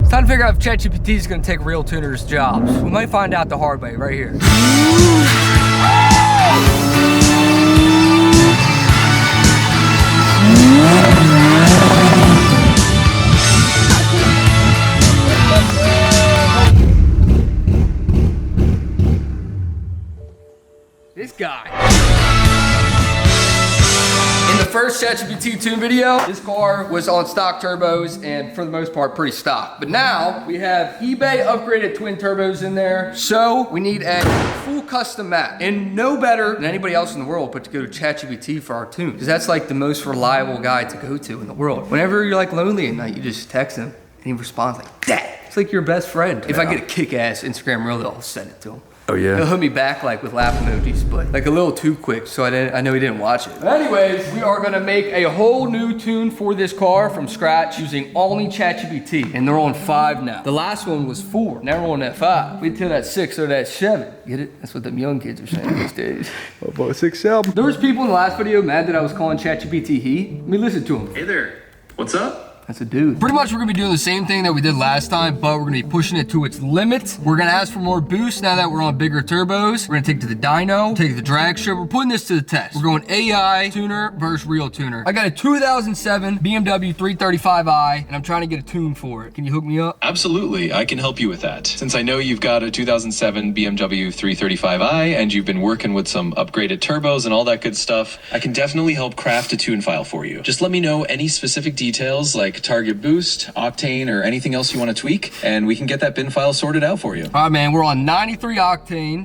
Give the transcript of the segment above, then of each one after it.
It's time to figure out if ChatGPT is gonna take real tuners' jobs. We might find out the hard way right here. This guy. In the first ChatGPT tune video, this car was on stock turbos and for the most part pretty stock. But now we have eBay upgraded twin turbos in there. So we need a full custom map, and no better than anybody else in the world but to go to ChatGPT for our tunes. Because that's like the most reliable guy to go to in the world. Whenever you're like lonely at night, you just text him and he responds like that. It's like your best friend. If I get a kick-ass Instagram reel, I'll send it to him. Oh yeah. He'll hit me back like with laugh emojis, but like a little too quick, so I know he didn't watch it. Anyways, we are gonna make a whole new tune for this car from scratch using only ChatGPT, and they're on 5 now. The last one was 4, now we're on that 5. Wait till that 6 or that 7. Get it? That's what them young kids are saying these days. About 6 7. There was people in the last video mad that I was calling ChatGPT he. Let me listen to him. Hey there, what's up? That's a dude. Pretty much we're gonna be doing the same thing that we did last time, but we're gonna be pushing it to its limit. We're gonna ask for more boost now that we're on bigger turbos. We're gonna take it to the dyno, take the drag strip. We're putting this to the test. We're going AI tuner versus real tuner. I got a 2007 BMW 335i, and I'm trying to get a tune for it. Can you hook me up? Absolutely, I can help you with that. Since I know you've got a 2007 BMW 335i and you've been working with some upgraded turbos and all that good stuff, I can definitely help craft a tune file for you. Just let me know any specific details like target boost, octane, or anything else you want to tweak, and we can get that bin file sorted out for you. All right, man, we're on 93 octane,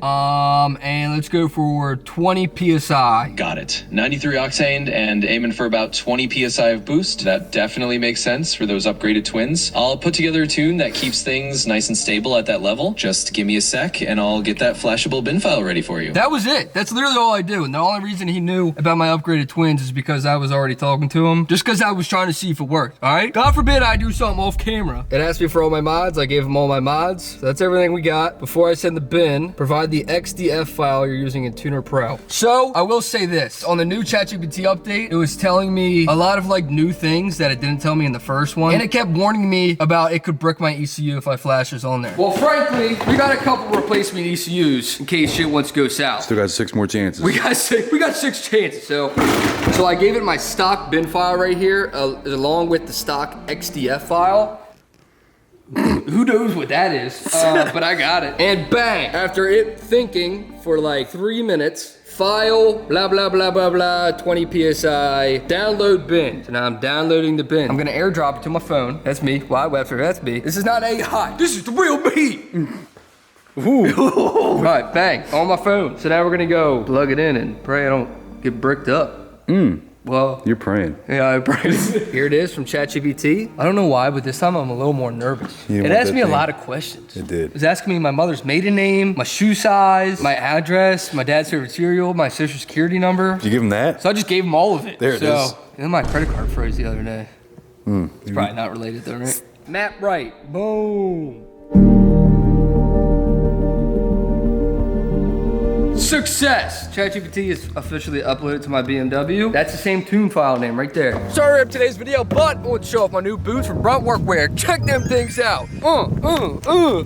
and let's go for 20 PSI. Got it. 93 octane and aiming for about 20 PSI of boost. That definitely makes sense for those upgraded twins. I'll put together a tune that keeps things nice and stable at that level. Just give me a sec, and I'll get that flashable bin file ready for you. That was it. That's literally all I do. And the only reason he knew about my upgraded twins is because I was already talking to him. Just because I was trying to see if it worked, all right? God forbid I do something off camera. It asked me for all my mods. I gave him all my mods. So that's everything we got. Before I send the bin, provide the XDF file you're using in Tuner Pro. So I will say this. On the new ChatGPT update, it was telling me a lot of like new things that it didn't tell me in the first one. And it kept warning me about it could brick my ECU if I flash this on there. Well, frankly, we got a couple replacement ECUs in case shit wants to go south. Still got 6 more chances. We got 6 chances. So I gave it my stock bin file right here, along with the stock XDF file. Who knows what that is, but I got it. And bang, after it thinking for like 3 minutes, file, blah, blah, blah, blah, blah, 20 PSI, download bin. So now I'm downloading the bin. I'm gonna airdrop it to my phone. That's me, Wyatt Webster, that's me. This is not AI, this is the real me. Ooh. All right, bang, on my phone. So now we're gonna go plug it in and pray I don't get bricked up. Well, you're praying. Yeah, I prayed. Here it is from ChatGPT. I don't know why, but this time I'm a little more nervous. It asked me a lot of questions. It did. It was asking me my mother's maiden name, my shoe size, my address, my dad's favorite cereal, my social security number. Did you give him that? So I just gave him all of it. There it is. And my credit card froze the other day. It's probably not related though, right? Map right. Boom. Success! ChatGPT is officially uploaded to my BMW. That's the same tune file name right there. Sorry for today's video, but I want to show off my new boots from Brunt Workwear. Check them things out.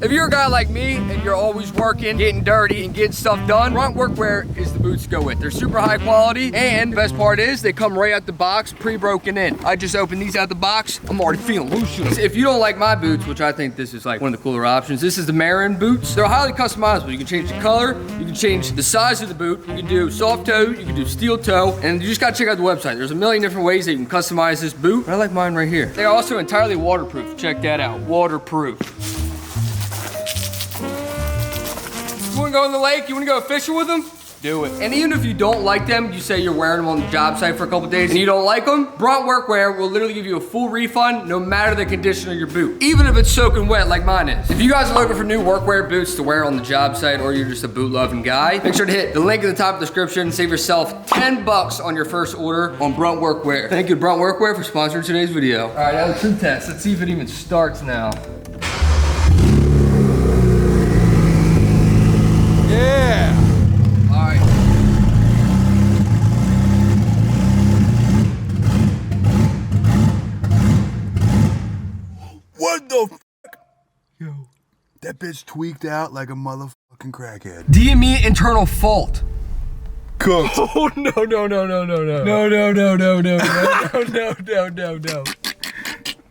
If you're a guy like me and you're always working, getting dirty, and getting stuff done, Brunt Workwear is the boots to go with. They're super high quality, and the best part is they come right out the box, pre-broken in. I just opened these out the box. I'm already feeling loose. If you don't like my boots, which I think this is like one of the cooler options, this is the Marin boots. They're highly customizable. You can change the color, you can change the size of the boot, you can do soft toe, you can do steel toe, and you just gotta check out the website. There's a million different ways that you can customize this boot. I like mine right here. They're also entirely waterproof. Check that out, waterproof. You wanna go in the lake? You wanna go fishing with them? Do it. And even if you don't like them, you say you're wearing them on the job site for a couple days and you don't like them, Brunt Workwear will literally give you a full refund no matter the condition of your boot, even if it's soaking wet like mine is. If you guys are looking for new workwear boots to wear on the job site, or you're just a boot loving guy, make sure to hit the link in the top of the description. Save yourself 10 bucks on your first order on Brunt Workwear. Thank you to Brunt Workwear for sponsoring today's video. All right, now the true test. Let's see if it even starts now. Yeah. What the f? Yo, that bitch tweaked out like a motherfucking crackhead. DME internal fault. Cooked. Oh no. No.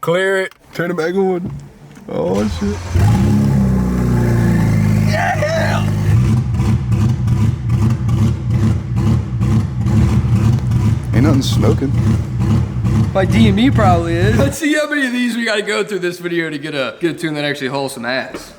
Clear it. Turn it back on. Oh shit. Yeah. Ain't nothing smoking. My DME probably is. Let's see how many of these we gotta go through this video to get a tune that actually hauls some ass.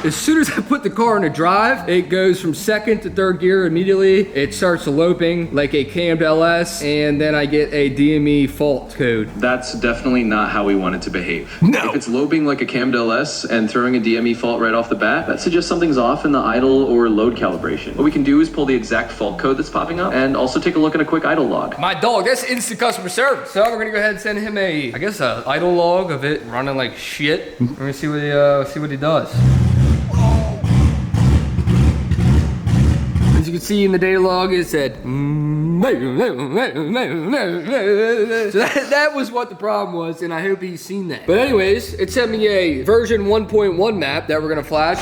As soon as I put the car into drive, it goes from second to third gear immediately. It starts loping like a cammed LS, and then I get a DME fault code. That's definitely not how we want it to behave. No. If it's loping like a cammed LS and throwing a DME fault right off the bat, that suggests something's off in the idle or load calibration. What we can do is pull the exact fault code that's popping up and also take a look at a quick idle log. My dog, that's instant customer service. So we're gonna go ahead and send him a idle log of it running like shit. We're gonna see what he does. As you can see in the data log, it said, so that was what the problem was, and I hope he's seen that. But anyways, it sent me a version 1.1 map that we're gonna flash.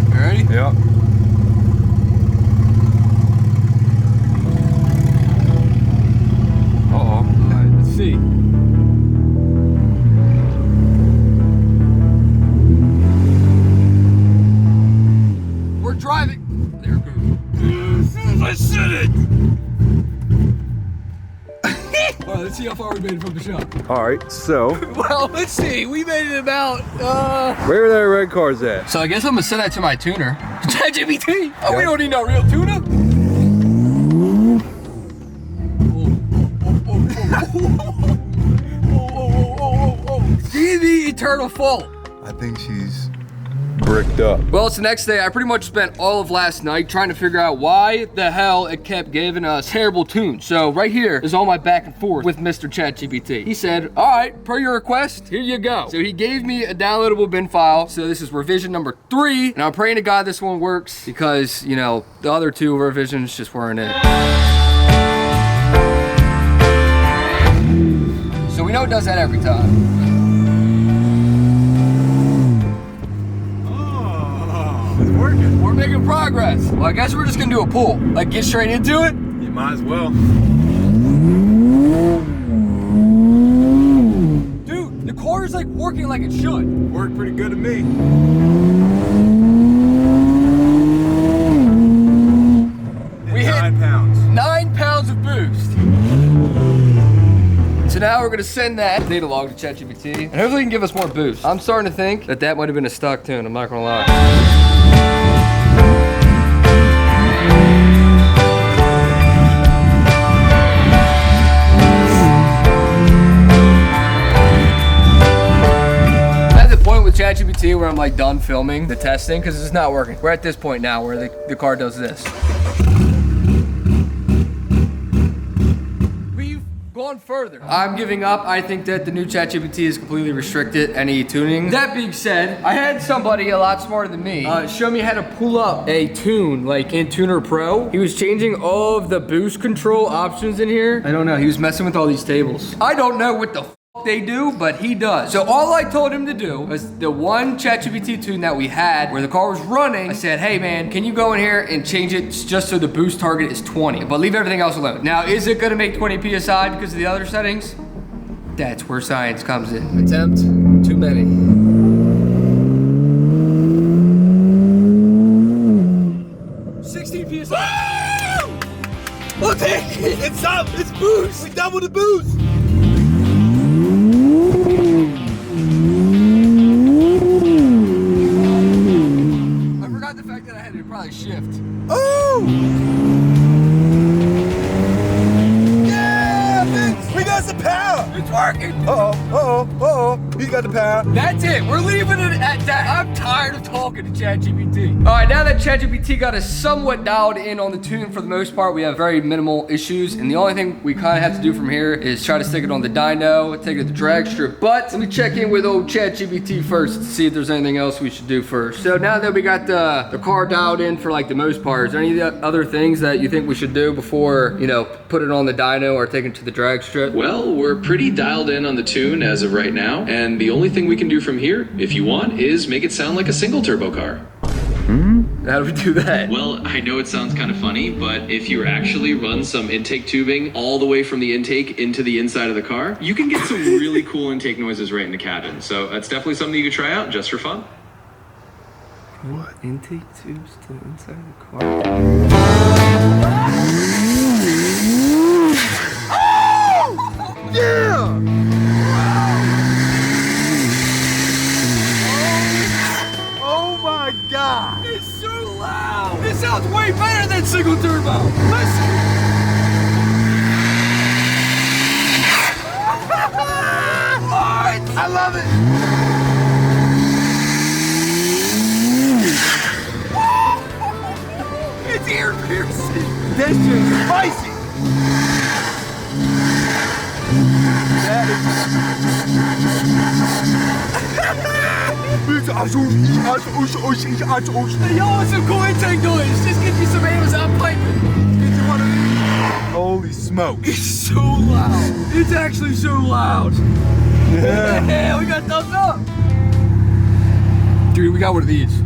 You ready? Yeah. All right, let's see. We're driving. There it goes. I said it. All right, let's see how far we made it from the shop. All right, so Well, let's see. We made it about. where are the red cars at? So I guess I'm gonna send that to my tuner, ChatGPT. Oh, we don't need no real tuner. DME eternal fault. I think she's bricked up. Well, it's the next day. I pretty much spent all of last night trying to figure out why the hell it kept giving us terrible tunes. So right here is all my back and forth with Mr. ChatGPT. He said, all right, per your request, here you go. So he gave me a downloadable bin file. So this is revision number 3. And I'm praying to God this one works because, you know, the other 2 revisions just weren't it. So we know it does that every time. It's working. We're making progress. Well, I guess we're just gonna do a pull. Like, get straight into it. You might as well. Dude, the car is like working like it should. Worked pretty good to me. We hit 9 pounds. 9 pounds of boost. So now we're gonna send that data log to ChatGPT and hopefully it can give us more boost. I'm starting to think that that might have been a stock tune, I'm not gonna lie. At the point with ChatGPT where I'm like done filming the testing because it's not working. We're at this point now where the car does this. Gone further. I'm giving up. I think that the new ChatGPT is completely restricted any tuning. That being said, I had somebody a lot smarter than me show me how to pull up a tune like in Tuner Pro. He was changing all of the boost control options in here. I don't know. He was messing with all these tables. I don't know what the f they do, but he does. So all I told him to do was the one ChatGPT tune that we had where the car was running. I said, hey man, can you go in here and change it just so the boost target is 20, but leave everything else alone. Now, is it gonna make 20 PSI because of the other settings? That's where science comes in. Attempt, too many. Look, it's up, it's boost. We double the boost. I forgot the fact that I had to probably shift. Oh! Yeah, Vince, we got some power. It's working. He got the power. That's it. We're leaving it at that. I'm tired of talking to ChatGPT. All right, now that ChatGPT got us somewhat dialed in on the tune for the most part, we have very minimal issues. And the only thing we kind of have to do from here is try to stick it on the dyno, take it to the drag strip. But let me check in with old ChatGPT first to see if there's anything else we should do first. So now that we got the car dialed in for like the most part, is there any other things that you think we should do before, you know, put it on the dyno or take it to the drag strip? Well, We're pretty dialed in on the tune as of right now, and the only thing we can do from here, if you want, is make it sound like a single turbo car. How do we do that? Well, I know it sounds kind of funny, but if you actually run some intake tubing all the way from the intake into the inside of the car, you can get some really cool intake noises right in the cabin. So that's definitely something you could try out just for fun. What? Intake tubes to the inside of the car? Oh! Yeah! Oh my God! It's so loud! It sounds way better than single turbo! Listen! What? I love it! It's ear piercing! This shit's spicy! That Hey, y'all want some cool intake noise? Just get you some Amazon piping. Get you one of these. Holy smoke. It's so loud. It's actually so loud. Yeah, we got thumbs up. Dude, we got one of these.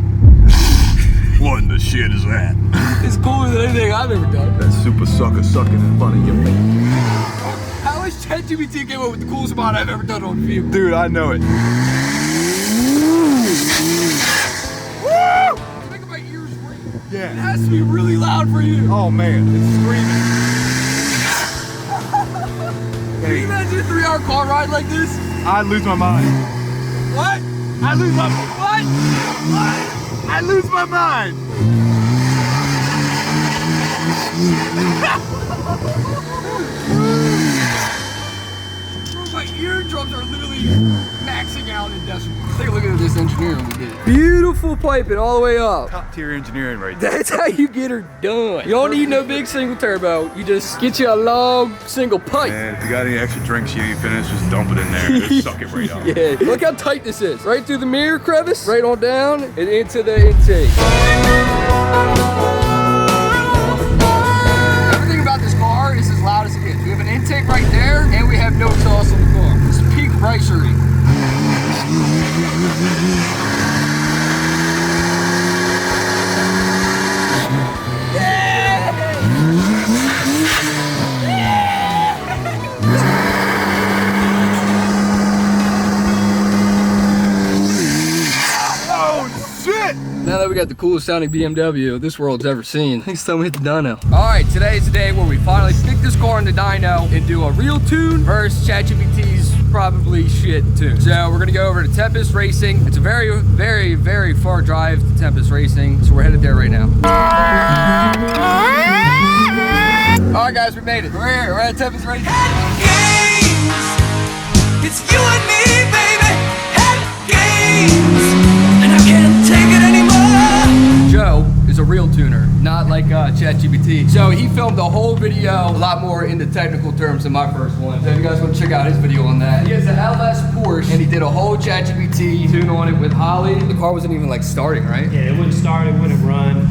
What in the shit is that? It's cooler than anything I've ever done. That super sucker sucking in front of your face. How is ChatGPT came up with the coolest mod I've ever done on vehicle? Dude, I know it. Woo! It's making my ears ring. Yeah. It has to be really loud for you. Oh man, it's screaming. Can you imagine a 3-hour car ride like this? I'd lose my mind. What? I lose my What? What? I lose my mind. My eardrums are literally maxing out in decibels. Take a look at this engineering we did. Beautiful piping all the way up. Top tier engineering right there. That's how you get her done. You don't need no big single turbo. You just get you a long single pipe. And if you got any extra drinks you ain't finished, just dump it in there. Just suck it right out. Yeah, look how tight this is. Right through the mirror crevice, right on down, and into the intake. Everything about this car is as loud as it gets. We have an intake right there, and we have no exhaust on the car. It's peak racery. Now that we got the coolest sounding BMW this world's ever seen, it's time we hit the dyno. All right, today's the day where we finally stick this car in the dyno and do a real tune versus ChatGPT's probably shit tune. So we're gonna go over to Tempest Racing. It's a very, very, very far drive to Tempest Racing, so we're headed there right now. All right, guys, we made it. We're here. We're at Tempest Racing. It's you and me, baby. At games. And I can't take it anymore. Joe is a real tuner, not like ChatGPT. So he filmed the whole video a lot more into technical terms than my first one. So if you guys want to check out his video on that. He has an LS Porsche and he did a whole ChatGPT tune on it with Holly. The car wasn't even like starting, right? Yeah, it wouldn't start, it wouldn't run.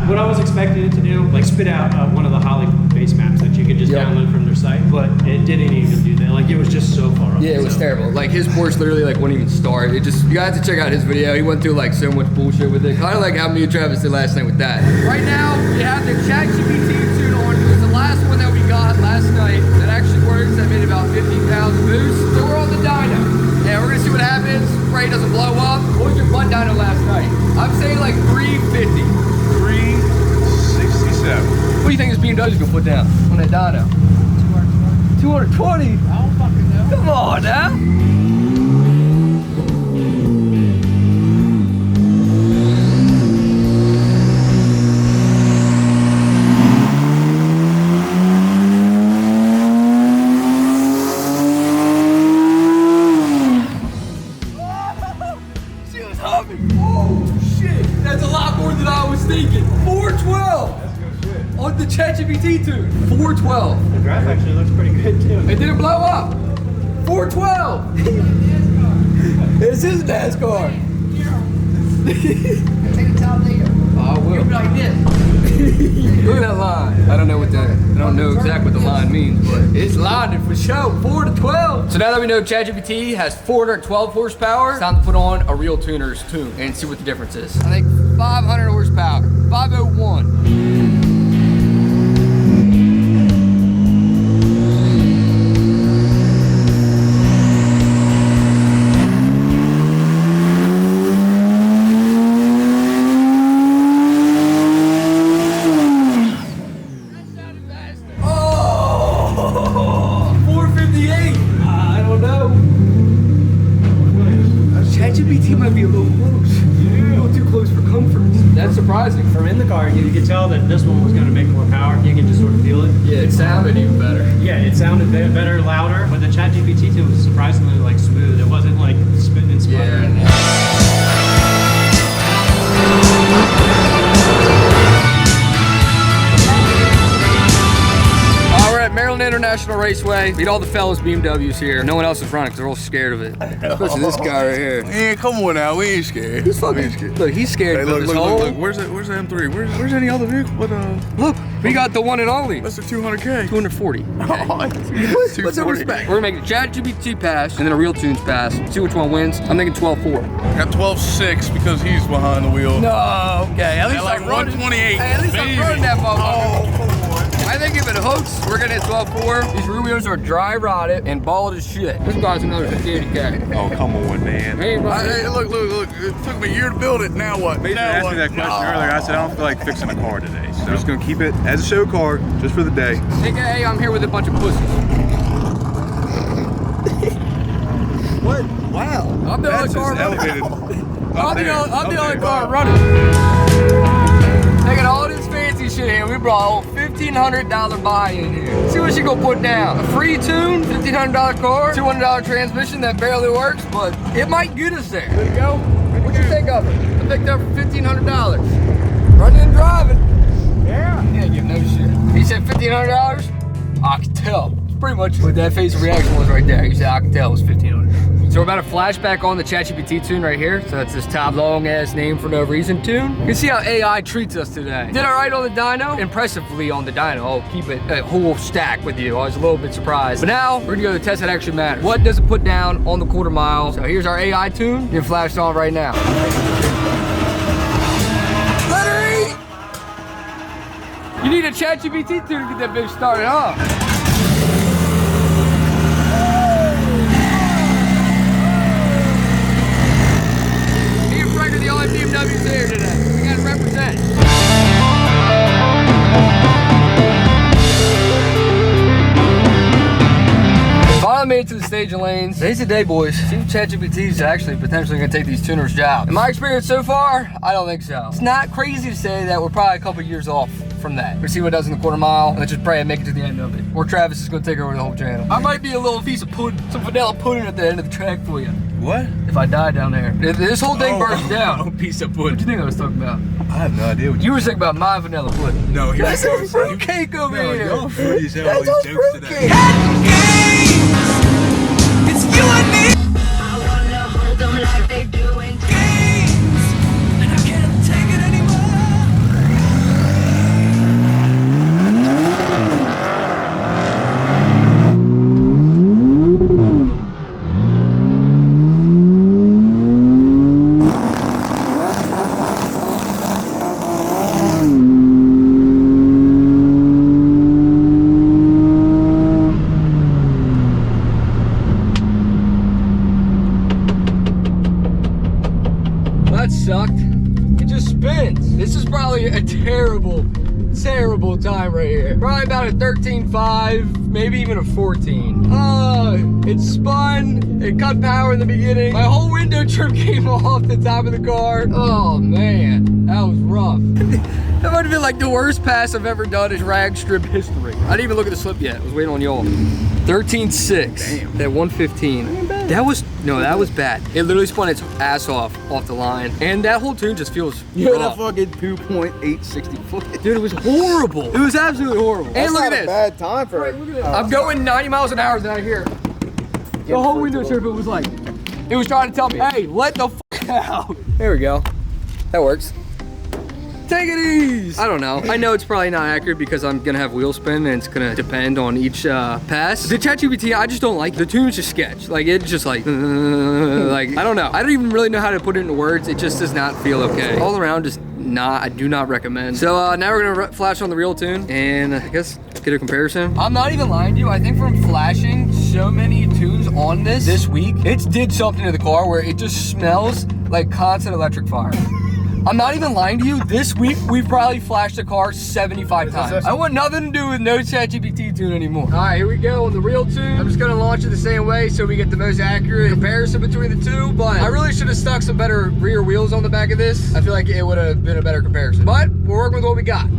What I was expecting it to do, like spit out one of the Holly base maps that you could just download from their site, but it didn't even do that. Like it was just so far off. Yeah, it was terrible. Like his Porsche literally like wouldn't even start. It just, you guys have to check out his video. He went through like so much bullshit with it. Kind of like how me and Travis did last night with that. Right now, we have the ChatGPT tune on. It was the last one that we got last night that actually works. That made about 50,000 boosts. So we're on the dyno. And we're gonna see what happens. Pray it doesn't blow up. What was your butt dyno last night? I'm saying like 350. 367. What do you think this BMW's gonna put down on that dyno? 220? I don't fucking know. Come on now. She was humming. Oh shit, that's a lot more than I was thinking. 412. On the ChatGPT tune, 412. The graph actually looks pretty good too. It didn't blow up. 412. This is NASCAR. Take the top there. I will. Like this. Look at that line. I don't know exactly what the line means, but it's lined for sure. 4 to 12. So now that we know ChatGPT has 412 horsepower, it's time to put on a real tuner's tune and see what the difference is. I think 500 horsepower, 501. ChatGPT might be a little close. A little too close for comfort. That's surprising. From in the car, you could tell that this one was going to make more power. You can just sort of feel it. Yeah, it sounded even better. Yeah, it sounded better, louder. But the ChatGPT tune was surprisingly like smooth. It wasn't like spitting and sputtering. Maryland International Raceway. Meet all the fellas BMWs here. No one else is running because they're all scared of it. Especially this guy right here. Man, come on now, we ain't scared. He's fucking scared. Look, he's scared. Hey, look. Where's the M3? Where's any other vehicle? What Look, we got the one and only. That's the 200K. 240. What's the respect? We're gonna make a ChatGPT pass and then a real tunes pass. See which one wins. I'm thinking 12.4. Got 12.6 because he's behind the wheel. No, okay. At least like I'm running. 128. Hey, at least I'm running that motherfucker. Oh, come on. I think if it hooks, we're gonna hit 12.4. These rear wheels are dry rotted and bald as shit. This guy's another 50K. Oh, come on, man. Hey, look. It took me a year to build it. Now what? Mason asked me that question earlier. I said, I don't feel like fixing a car today. So I'm just going to keep it as a show car just for the day. AKA, I'm here with a bunch of pussies. What? Wow. I'm the only car running. I'm the only car running. Taking all this fancy shit here. We brought a $1,500 buy in here. See what she gonna put down. A free tune, $1,500 car, $200 transmission that barely works, but it might get us there. Good to go? What'd you think of it? I picked up for $1,500. Running and driving. Yeah. Yeah, give no shit. He said $1,500? I could tell. It's pretty much what that face reaction was right there. He said, I could tell it was $1,500. So we're about to flashback on the ChatGPT tune right here. So that's this top long ass name for no reason tune. You can see how AI treats us today. Did all right on the dyno? Impressively on the dyno. I'll keep it a whole stack with you. I was a little bit surprised. But now we're gonna go to the test that actually matters. What does it put down on the quarter mile? So here's our AI tune. Get flashed on right now. Battery! You need a ChatGPT tune to get that bitch started, huh? The only BMWs here today. We gotta represent. Finally made it to the staging lanes. Today's the day, boys. See if ChatGPT is actually potentially gonna take these tuners' jobs. In my experience so far, I don't think so. It's not crazy to say that we're probably a couple years off from that. We'll see what it does in the quarter mile, and let's just pray and make it to the end of it. Or Travis is gonna take over the whole channel. I might be a little piece of pudding, some vanilla pudding at the end of the track for you. What? If I die down there. If this whole thing burns down. Oh, piece of What pudding. do you think I was talking about? I have no idea what You were thinking about my vanilla pudding. No, you're That's a fruitcake over here. Y'all fruity as hell all That's these a jokes fruitcake. today. It's you and me. I wanna hold them like they do in Games, and I can't take it anymore. That sucked. It just spins. This is probably a terrible time right here. Probably about a 13.5, maybe even a 14. It spun, it cut power in the beginning. My whole window trim came off the top of the car. Oh man, that was rough. That might have been like the worst pass I've ever done in rag strip history. I didn't even look at the slip yet. I was waiting on y'all. 13.6 at 115. That was bad. It literally spun its ass off the line. And that whole tune just feels rough. fucking 2.860. Dude, it was horrible. It was absolutely horrible. And look at this. Bad time for it. Look at this. I'm going 90 miles an hour down here. The whole window strip, it was like, it was trying to tell me, hey, let the fuck out. There we go. That works. Take it easy. I don't know. I know it's probably not accurate because I'm gonna have wheel spin and it's gonna depend on each pass. The ChatGPT, I just don't like. The tune's just sketch. Like it's just like I don't know. I don't even really know how to put it into words. It just does not feel okay. All around, just not. I do not recommend. So now we're gonna flash on the real tune and I guess get a comparison. I'm not even lying to you. I think from flashing so many tunes on this week, it's did something to the car where it just smells like constant electric fire. I'm not even lying to you. This week, we've probably flashed the car 75 times. I want nothing to do with no ChatGPT tune anymore. All right, here we go on the real tune. I'm just gonna launch it the same way so we get the most accurate comparison between the two, but I really should have stuck some better rear wheels on the back of this. I feel like it would have been a better comparison, but we're working with what we got.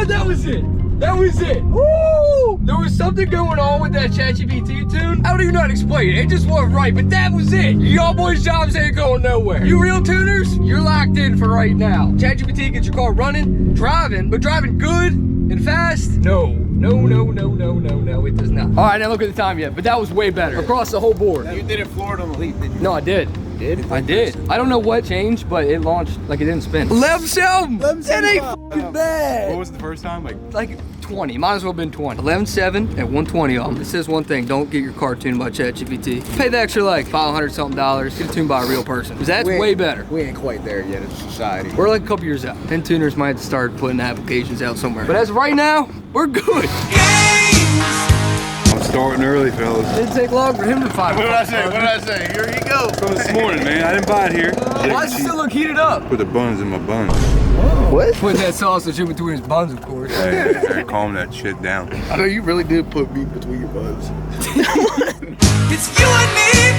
That was it. That was it. Woo! There was something going on with that ChatGPT tune. I don't even know how to explain it. It just wasn't right, but that was it. Y'all boys' jobs ain't going nowhere. You real tuners, you're locked in for right now. ChatGPT gets your car running, driving, but driving good and fast? No. No, it does not. All right, I didn't look at the time yet, but that was way better across the whole board. You did it Florida on the leap, didn't you? No, I did. I did. I don't know what changed, but it launched like it didn't spin. 11.7. That ain't fucking bad. What was the first time? Like 20. Might as well have been 20. 11.7 at 120 on. It says one thing: don't get your car tuned by ChatGPT. Pay the extra like $500 something. Get it tuned by a real person. Cause that's way better. We ain't quite there yet as a society. We're like a couple years out. And tuners might start putting applications out somewhere. But as of right now, we're good. I'm starting early, fellas. It didn't take long for him to find. What did I say? What did I say? Here you go. So this morning, man. I didn't buy it here. Why does it still look heated up? Put the buns in my buns. What? Put that sausage in between his buns, of course. Hey, calm that shit down. I know you really did put meat between your buns. It's you and me,